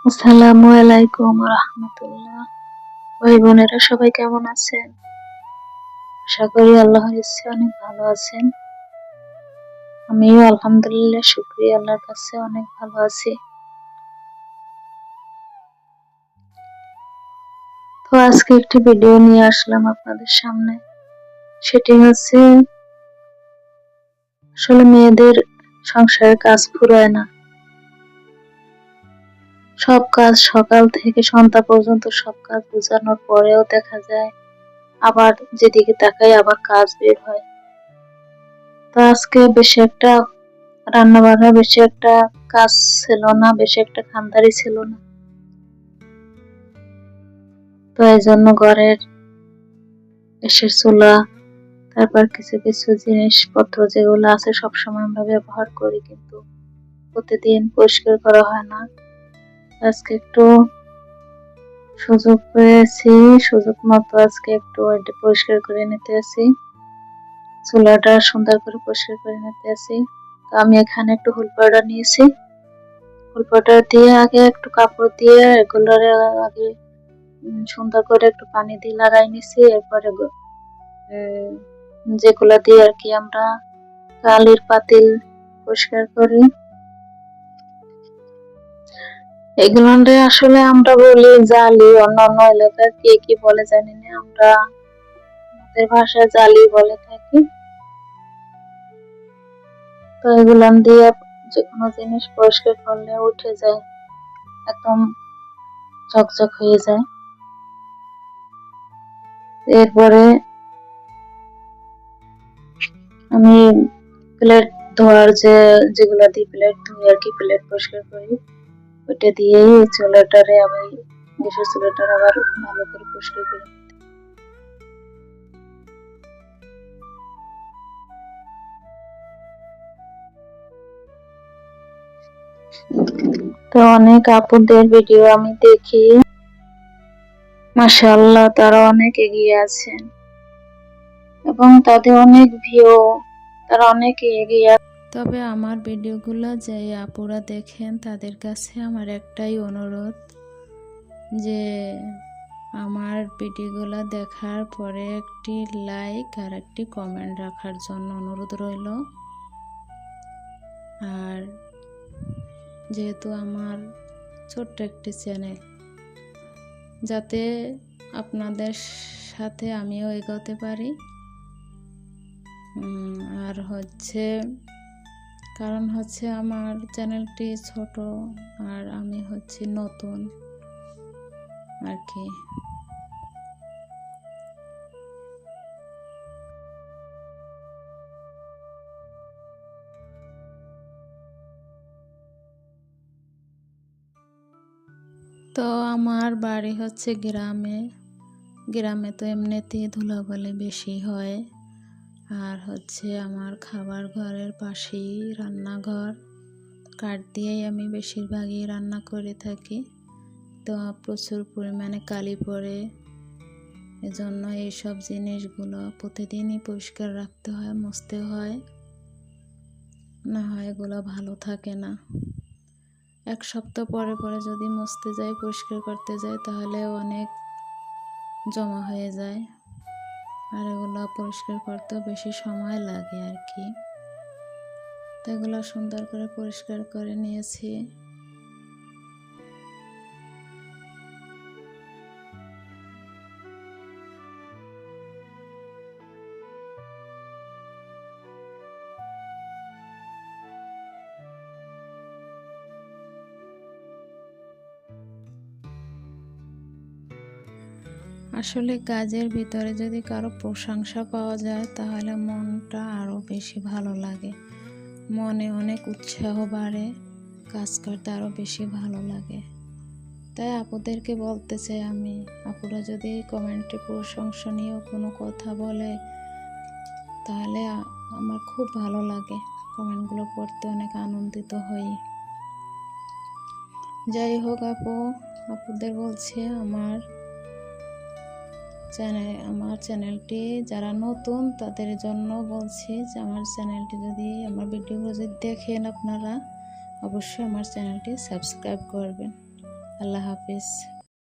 আসসালামু আলাইকুম রাহমাতুল্লাহ। ভাই বোনেরা সবাই কেমন আছেন? আশা করি আল্লাহর ইচ্ছে অনেক ভালো আছেন। আমিও আলহামদুলিল্লাহ শুকরিয়া আল্লাহর কাছে অনেক ভালো আছি। তো আজকে একটি ভিডিও নিয়ে আসলাম আপনাদের সামনে। সেটি হচ্ছে আসলে মেয়েদের সংসারের কাজ ফুরায় না। সব কাজ সকাল থেকে সন্ধ্যা পর্যন্ত সব কাজ গুছানোর পরেও দেখা যায় আবার যেদিকে তাকাই আবার কাজ বের হয়। তো আজকে বেশি একটা রান্না বান্না বেশি একটা কাজ ছিল না, বেশি একটা খামদারি ছিল না। তো এই জন্য ঘরের গ্যাসের চুলা, তারপর কিছু কিছু জিনিসপত্র যেগুলো আছে সবসময় আমরা ব্যবহার করি কিন্তু প্রতিদিন পরিষ্কার করা হয় না। আজকে একটু সুযোগ পেয়েছি, সুযোগ মতো আজকে একটু এটা পরিষ্কার করে নিতে আসি, চুলাটা সুন্দর করে পরিষ্কার করে নিতে আসি। তো আমি এখানে একটু হুল পাউডার নিয়েছি, হুল পাউডার দিয়ে আগে একটু কাপড় দিয়ে এগুলোর আগে সুন্দর করে একটু পানি দিয়ে লাগাই নিছি। এরপরে যেগুলা দিয়ে আর কি আমরা কালির পাতিল পরিষ্কার করি, এগুলো আসলে আমরা বলি জালি, অন্যান্য এলাকার কে কি বলে জানি না, আমরা আমাদের ভাষায় জালি বলে থাকি। তো এগুলো দিয়ে যে কোনো জিনিস পরিষ্কার করলে উঠে যায়, একদম ঝকঝক হয়ে যায়। এরপরে আমি প্লেট ধোয়ার যেগুলা দিয়ে প্লেট ধুই আর কি, প্লেট পরিষ্কার করি, ওইটা দিয়েই চুলাটারে আমি গ্যাসের চুলাটার আবার ভালো করে পরিষ্কার করি। তো অনেক আপুদের ভিডিও আমি দেখি, মাশাআল্লাহ তারা অনেক এগিয়ে আছেন এবং তাদের অনেক ভিউ, তারা অনেক এগিয়ে। তবে আমার ভিডিওগুলো যে আপুরা দেখেন তাদের কাছে আমার একটাই অনুরোধ, যে আমার ভিডিওগুলো দেখার পরে একটি লাইক আর একটি কমেন্ট রাখার জন্য অনুরোধ রইল। আর যেহেতু আমার ছোট্ট একটি চ্যানেল, যাতে আপনাদের সাথে আমিও এগোতে পারি। আর কারণ হচ্ছে আমার চ্যানেলটি ছোট আর আমি নতুন আর কি। তো আমার বাড়ি গ্রামে। গ্রামে তো এমনিতেই ধুলাবালি বেশি হয়। আর আমার খাবার ঘরের পাশেই রান্নাঘর, কাঠ দিয়েই আমি বেশিরভাগই রান্না করে থাকি। তো প্রচুর পরিমাণে কালি পড়ে, এজন্য এইসব জিনিসগুলো প্রতিদিনই পরিষ্কার রাখতে হয়, মুছতে হয়, না হয় এগুলো ভালো থাকে না। এক সপ্তাহ পরে পরে যদি মুছতে যাই, পরিষ্কার করতে যাই, তাহলে অনেক জমা হয়ে যায় আর এগুলো পরিষ্কার করতেও বেশি সময় লাগে আর কি। তো এগুলো সুন্দর করে পরিষ্কার করে নিয়েছি। আসলে কাজের ভিতরে যদি কারো প্রশংসা পাওয়া যায় তাহলে মনটা আরও বেশি ভালো লাগে, মনে অনেক উৎসাহ বাড়ে, কাজ করতে আরও বেশি ভালো লাগে। তাই আপুদেরকে বলতে চাই আমি, আপুরা যদি কমেন্টে প্রশংসনীয় কোনো কথা বলে তাহলে আমার খুব ভালো লাগে, কমেন্টগুলো পড়তে অনেক আনন্দিত হই। যাই হোক আপুদের বলছি, আমার চ্যানেলটি যারা নতুন তাদের জন্য বলছি যে আমার ভিডিওগুলো যদি দেখেন আপনারা, অবশ্যই আমার চ্যানেলটি সাবস্ক্রাইব করবেন আল্লাহ হাফিজ।